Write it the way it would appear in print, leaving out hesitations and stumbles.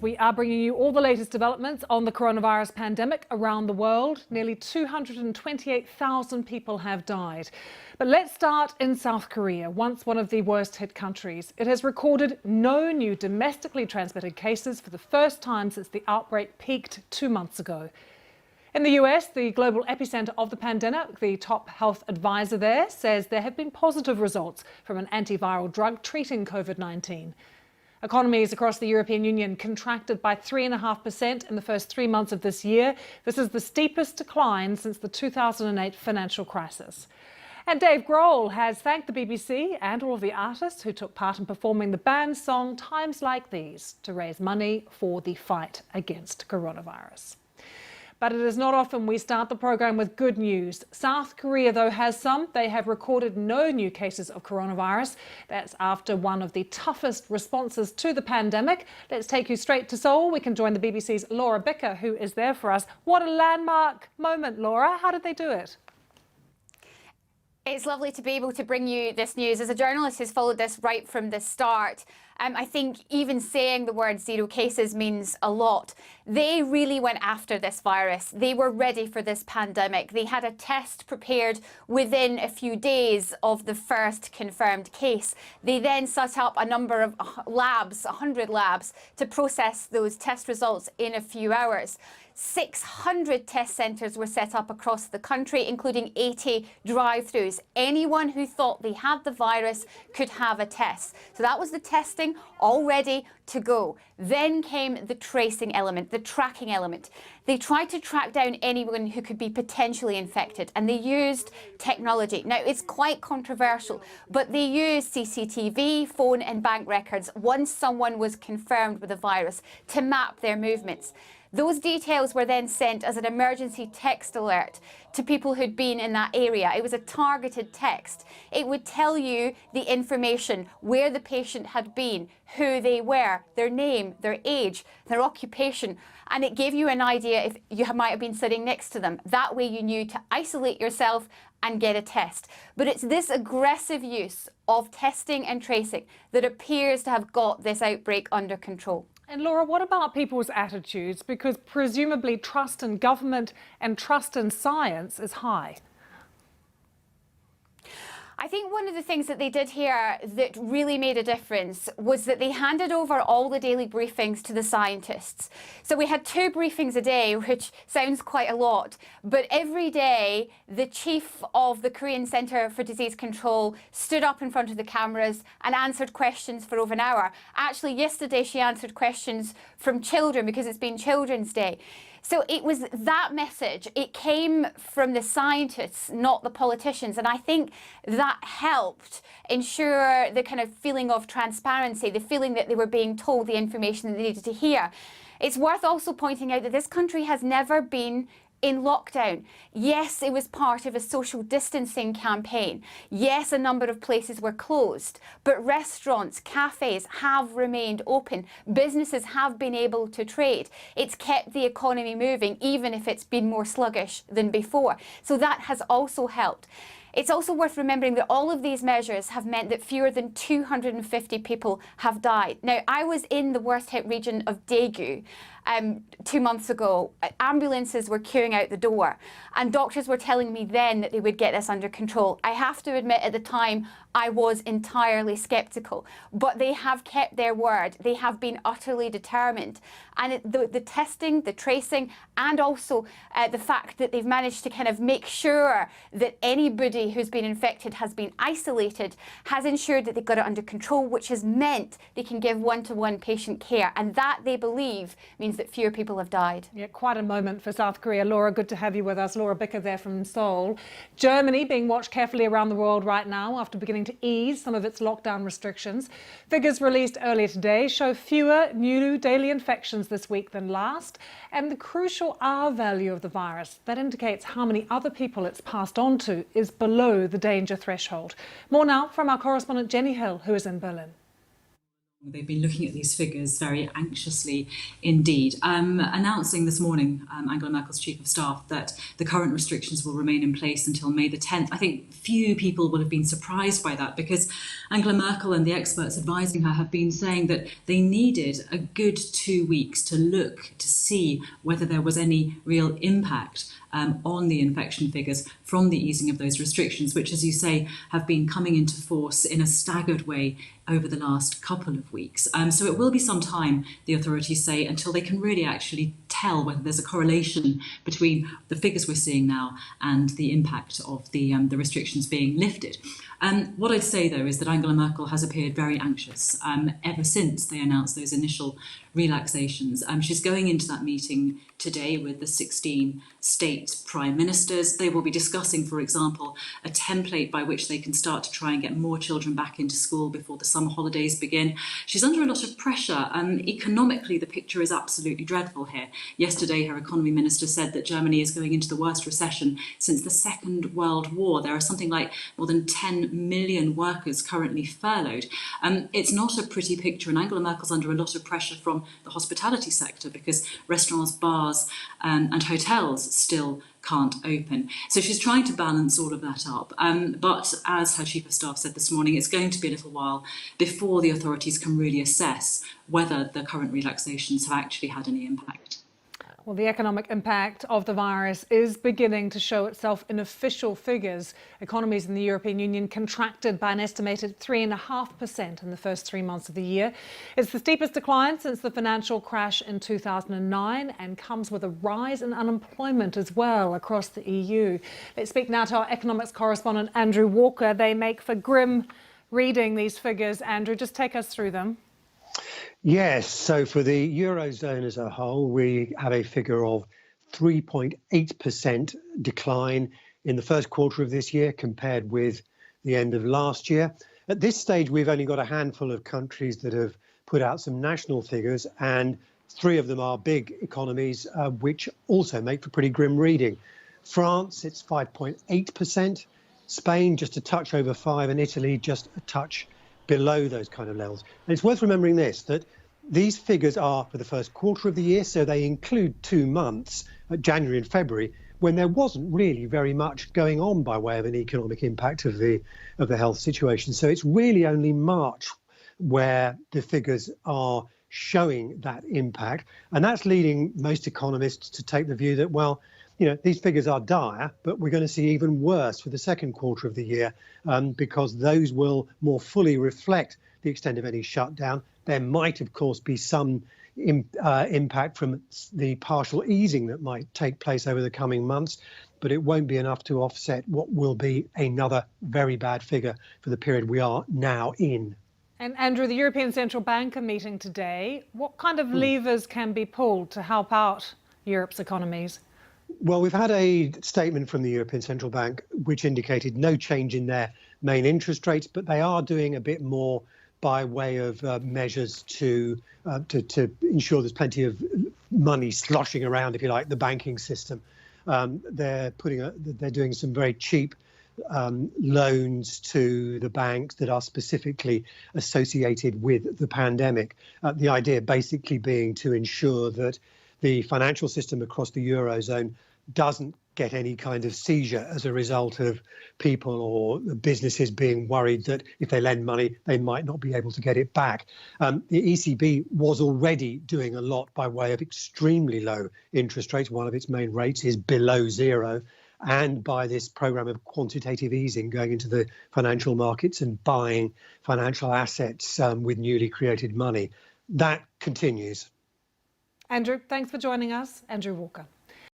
We are bringing you all the latest developments on the coronavirus pandemic around the world. Nearly 228,000 people have died. But let's start in South Korea, once one of the worst hit countries. It has recorded no new domestically transmitted cases for the first time since the outbreak peaked 2 months ago. In the US, the global epicenter of the pandemic, the top health advisor there says there have been positive results from an antiviral drug treating COVID-19. Economies across the European Union contracted by 3.5% in the first 3 months of this year. This is the steepest decline since the 2008 financial crisis. And Dave Grohl has thanked the BBC and all of the artists who took part in performing the band's song Times Like These to raise money for the fight against coronavirus. But it is not often we start the program with good news. South Korea, though, has some. They have recorded no new cases of coronavirus. That's after one of the toughest responses to the pandemic. Let's take you straight to Seoul. We can join the BBC's Laura Bicker, who is there for us. What a landmark moment, Laura. How did they do it? It's lovely to be able to bring you this news. As a journalist who's followed this right from the start, I think even saying the word zero cases means a lot. They really went after this virus. They were ready for this pandemic. They had a test prepared within a few days of the first confirmed case. They then set up a number of labs, 100 labs, to process those test results in a few hours. 600 test centres were set up across the country, including 80 drive-throughs. Anyone who thought they had the virus could have a test. So that was the testing, all ready to go. Then came the tracing element, the tracking element. They tried to track down anyone who could be potentially infected, and they used technology. Now, it's quite controversial, but they used CCTV, phone and bank records once someone was confirmed with the virus to map their movements. Those details were then sent as an emergency text alert to people who'd been in that area. It was a targeted text. It would tell you the information, where the patient had been, who they were, their name, their age, their occupation, and it gave you an idea if you might have been sitting next to them. That way you knew to isolate yourself and get a test. But it's this aggressive use of testing and tracing that appears to have got this outbreak under control. And Laura, what about people's attitudes? Because presumably trust in government and trust in science is high. I think one of the things that they did here that really made a difference was that they handed over all the daily briefings to the scientists. So we had 2 briefings a day, which sounds quite a lot, but every day the chief of the Korean Centre for Disease Control stood up in front of the cameras and answered questions for over an hour. Actually, yesterday she answered questions from children because it's been Children's Day. So it was that message. It came from the scientists, not the politicians. And I think that helped ensure the kind of feeling of transparency, the feeling that they were being told the information that they needed to hear. It's worth also pointing out that this country has never been in lockdown. Yes, it was part of a social distancing campaign. Yes, a number of places were closed, but restaurants, cafes have remained open. Businesses have been able to trade. It's kept the economy moving, even if it's been more sluggish than before. So that has also helped. It's also worth remembering that all of these measures have meant that fewer than 250 people have died. Now, I was in the worst hit region of Daegu 2 months ago. Ambulances were queuing out the door, and doctors were telling me then that they would get this under control. I have to admit, at the time, I was entirely sceptical, but they have kept their word. They have been utterly determined. And the testing, the tracing, and also the fact that they've managed to kind of make sure that anybody who's been infected has been isolated has ensured that they've got it under control, which has meant they can give one-to-one patient care. And that, they believe, means that fewer people have died. Yeah, quite a moment for South Korea. Laura, good to have you with us. Laura Bicker there from Seoul. Germany being watched carefully around the world right now after beginning to ease some of its lockdown restrictions. Figures released earlier today show fewer new daily infections this week than last, and the crucial R value of the virus that indicates how many other people it's passed on to is below the danger threshold. More now from our correspondent Jenny Hill, who is in Berlin. They've been looking at these figures very anxiously indeed, announcing this morning, Angela Merkel's chief of staff, that the current restrictions will remain in place until May the 10th. I think few people will have been surprised by that, because Angela Merkel and the experts advising her have been saying that they needed a good 2 weeks to look to see whether there was any real impact on the infection figures from the easing of those restrictions, which, as you say, have been coming into force in a staggered way over the last couple of weeks. So it will be some time, the authorities say, until they can really actually tell whether there's a correlation between the figures we're seeing now and the impact of the restrictions being lifted. What I'd say, though, is that Angela Merkel has appeared very anxious ever since they announced those initial relaxations. She's going into that meeting today with the 16 state prime ministers. They will be discussing, for example, a template by which they can start to try and get more children back into school before the summer holidays begin. She's under a lot of pressure. Economically, the picture is absolutely dreadful here. Yesterday, her economy minister said that Germany is going into the worst recession since the Second World War. There are something like more than 10 million workers currently furloughed. It's not a pretty picture, and Angela Merkel's under a lot of pressure from the hospitality sector, because restaurants, bars and hotels still can't open. So she's trying to balance all of that up. But as her chief of staff said this morning, it's going to be a little while before the authorities can really assess whether the current relaxations have actually had any impact. Well, the economic impact of the virus is beginning to show itself in official figures. Economies in the European Union contracted by an estimated 3.5% in the first 3 months of the year. It's the steepest decline since the financial crash in 2009 and comes with a rise in unemployment as well across the EU. Let's speak now to our economics correspondent, Andrew Walker. They make for grim reading, these figures. Andrew, just take us through them. Yes, so for the Eurozone as a whole, we have a figure of 3.8% decline in the first quarter of this year compared with the end of last year. At this stage, we've only got a handful of countries that have put out some national figures, and 3 of them are big economies, which also make for pretty grim reading. France, it's 5.8%, Spain just a touch over 5%, and Italy just a touch below those kind of levels. And it's worth remembering this, that these figures are for the first quarter of the year, so they include 2 months, January and February, when there wasn't really very much going on by way of an economic impact of the health situation. So it's really only March where the figures are showing that impact. And that's leading most economists to take the view that, well, you know, these figures are dire, but we're going to see even worse for the second quarter of the year because those will more fully reflect the extent of any shutdown. There might, of course, be some impact from the partial easing that might take place over the coming months, but it won't be enough to offset what will be another very bad figure for the period we are now in. And Andrew, the European Central Bank are meeting today. What kind of levers can be pulled to help out Europe's economies? Well, we've had a statement from the European Central Bank which indicated no change in their main interest rates, but they are doing a bit more by way of measures to ensure there's plenty of money sloshing around, if you like, the banking system. They're doing some very cheap loans to the banks that are specifically associated with the pandemic. The idea basically being to ensure that the financial system across the Eurozone doesn't get any kind of seizure as a result of people or businesses being worried that if they lend money, they might not be able to get it back. The ECB was already doing a lot by way of extremely low interest rates. One of its main rates is below 0. And by this program of quantitative easing going into the financial markets and buying financial assets with newly created money. That continues. Andrew, thanks for joining us. Andrew Walker.